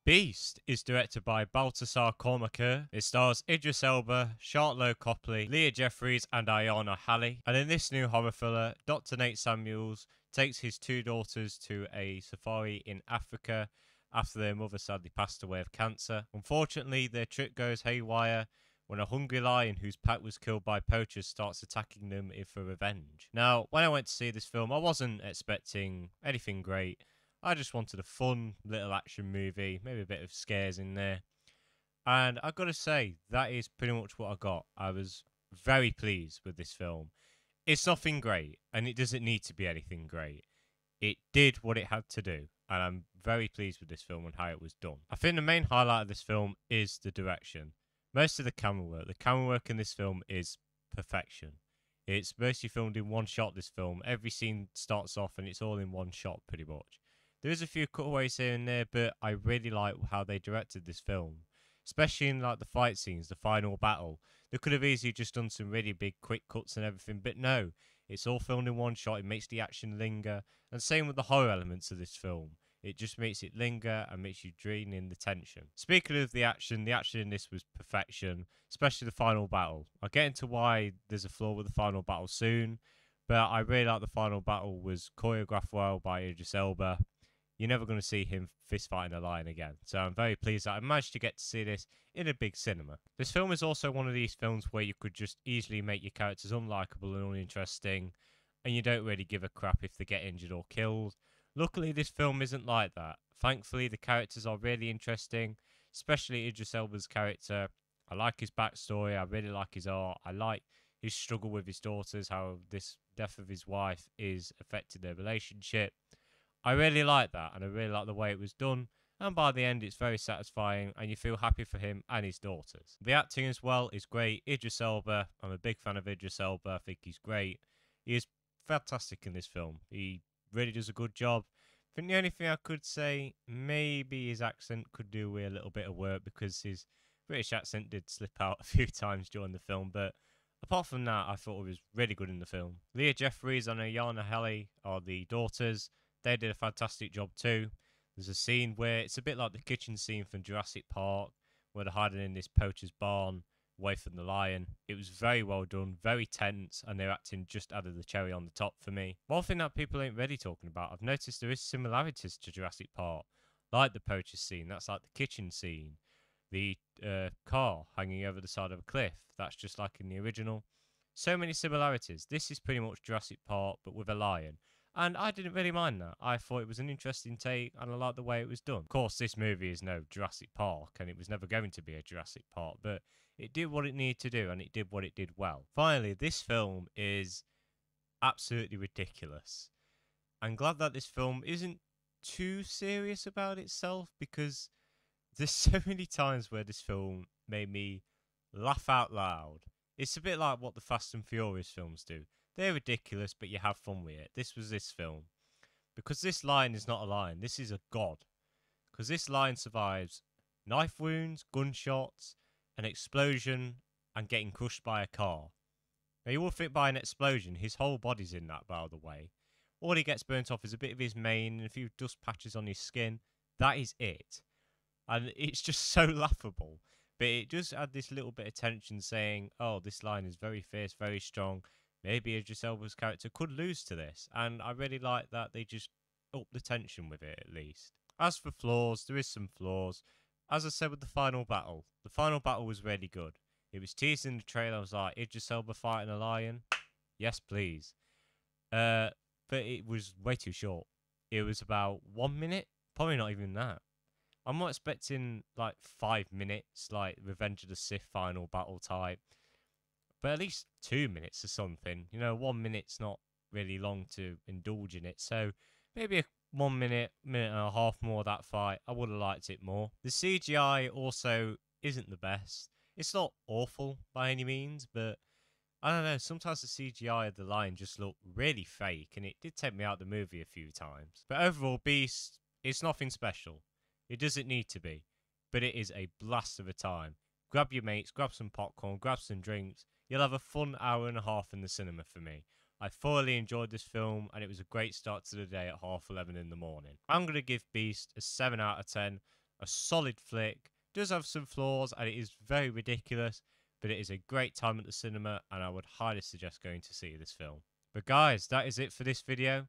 Beast is directed by Baltasar Kormákur. It stars Idris Elba, Charlotte Copley, Leah Jefferies and Ayana Halley. And in this new horror thriller, Dr. Nate Samuels takes his two daughters to a safari in Africa after their mother sadly passed away of cancer. Unfortunately, their trip goes haywire when a hungry lion whose pack was killed by poachers starts attacking them for revenge. Now, when I went to see this film, I wasn't expecting anything great. I just wanted a fun little action movie, maybe a bit of scares in there. And I've got to say, that is pretty much what I got. I was very pleased with this film. It's nothing great, and it doesn't need to be anything great. It did what it had to do, and I'm very pleased with this film and how it was done. I think the main highlight of this film is the direction. Most of the camera work in this film is perfection. It's mostly filmed in one shot, this film. Every scene starts off and it's all in one shot pretty much. There is a few cutaways here and there, but I really like how they directed this film. Especially in like the fight scenes, the final battle. They could have easily just done some really big quick cuts and everything, but no. It's all filmed in one shot, it makes the action linger. And same with the horror elements of this film. It just makes it linger and makes you drain in the tension. Speaking of the action in this was perfection, especially the final battle. I'll get into why there's a flaw with the final battle soon, but I really like the final battle was choreographed well by Idris Elba. You're never going to see him fist fighting a lion again, so I'm very pleased that I managed to get to see this in a big cinema. This film is also one of these films where you could just easily make your characters unlikable and uninteresting, and you don't really give a crap if they get injured or killed. Luckily, this film isn't like that. Thankfully, the characters are really interesting, especially Idris Elba's character. I like his backstory, I really like his art, I like his struggle with his daughters, how this death of his wife is affecting their relationship. I really like that, and I really like the way it was done, and by the end it's very satisfying, and you feel happy for him and his daughters. The acting as well is great. Idris Elba, I'm a big fan of Idris Elba, I think he's great. He is fantastic in this film. He really does a good job. I think the only thing I could say, maybe his accent could do with a little bit of work, because his British accent did slip out a few times during the film, but apart from that, I thought it was really good in the film. Leah Jefferies and Ayana Halley are the daughters. They did a fantastic job too. There's a scene where it's a bit like the kitchen scene from Jurassic Park, where they're hiding in this poacher's barn away from the lion. It was very well done, very tense, and their acting just added the cherry on the top for me. One thing that people ain't really talking about, I've noticed there is similarities to Jurassic Park, like the poacher scene, that's like the kitchen scene, the car hanging over the side of a cliff, that's just like in the original. So many similarities. This is pretty much Jurassic Park, but with a lion. And I didn't really mind that. I thought it was an interesting take, and I liked the way it was done. Of course, this movie is no Jurassic Park, and it was never going to be a Jurassic Park, but it did what it needed to do, and it did what it did well. Finally, this film is absolutely ridiculous. I'm glad that this film isn't too serious about itself, because there's so many times where this film made me laugh out loud. It's a bit like what the Fast and Furious films do. They're ridiculous, but you have fun with it. This was this film. Because this lion is not a lion. This is a god. Because this lion survives knife wounds, gunshots, an explosion, and getting crushed by a car. Now, you would think by an explosion, his whole body's in that, by the way. All he gets burnt off is a bit of his mane and a few dust patches on his skin. That is it. And it's just so laughable. But it just had this little bit of tension saying, oh, this lion is very fierce, very strong. Maybe Idris Elba's character could lose to this, and I really like that they just up the tension with it, at least. As for flaws, there is some flaws. As I said with the final battle was really good. It was teased in the trailer. I was like, Idris Elba fighting a lion? Yes, please. But it was way too short. It was about 1 minute, probably not even that. I'm not expecting like 5 minutes, like Revenge of the Sith final battle type. But at least 2 minutes or something. 1 minute's not really long to indulge in it. So maybe a 1 minute, minute and a half more of that fight. I would have liked it more. The CGI also isn't the best. It's not awful by any means, but I don't know. Sometimes the CGI of the lion just looked really fake, and it did take me out of the movie a few times. But overall, Beast, it's nothing special. It doesn't need to be. But it is a blast of a time. Grab your mates, grab some popcorn, grab some drinks. You'll have a fun hour and a half in the cinema for me. I thoroughly enjoyed this film, and it was a great start to the day at 11:30 in the morning. I'm going to give Beast a 7 out of 10. a solid flick. Does have some flaws and it is very ridiculous, but it is a great time at the cinema and I would highly suggest going to see this film. But guys, that is it for this video.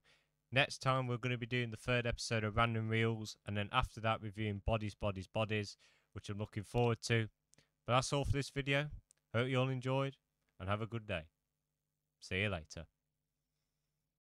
Next time we're going to be doing the third episode of Random Reels, and then after that reviewing Bodies, Bodies, Bodies, which I'm looking forward to. But that's all for this video. Hope you all enjoyed and have a good day. See you later.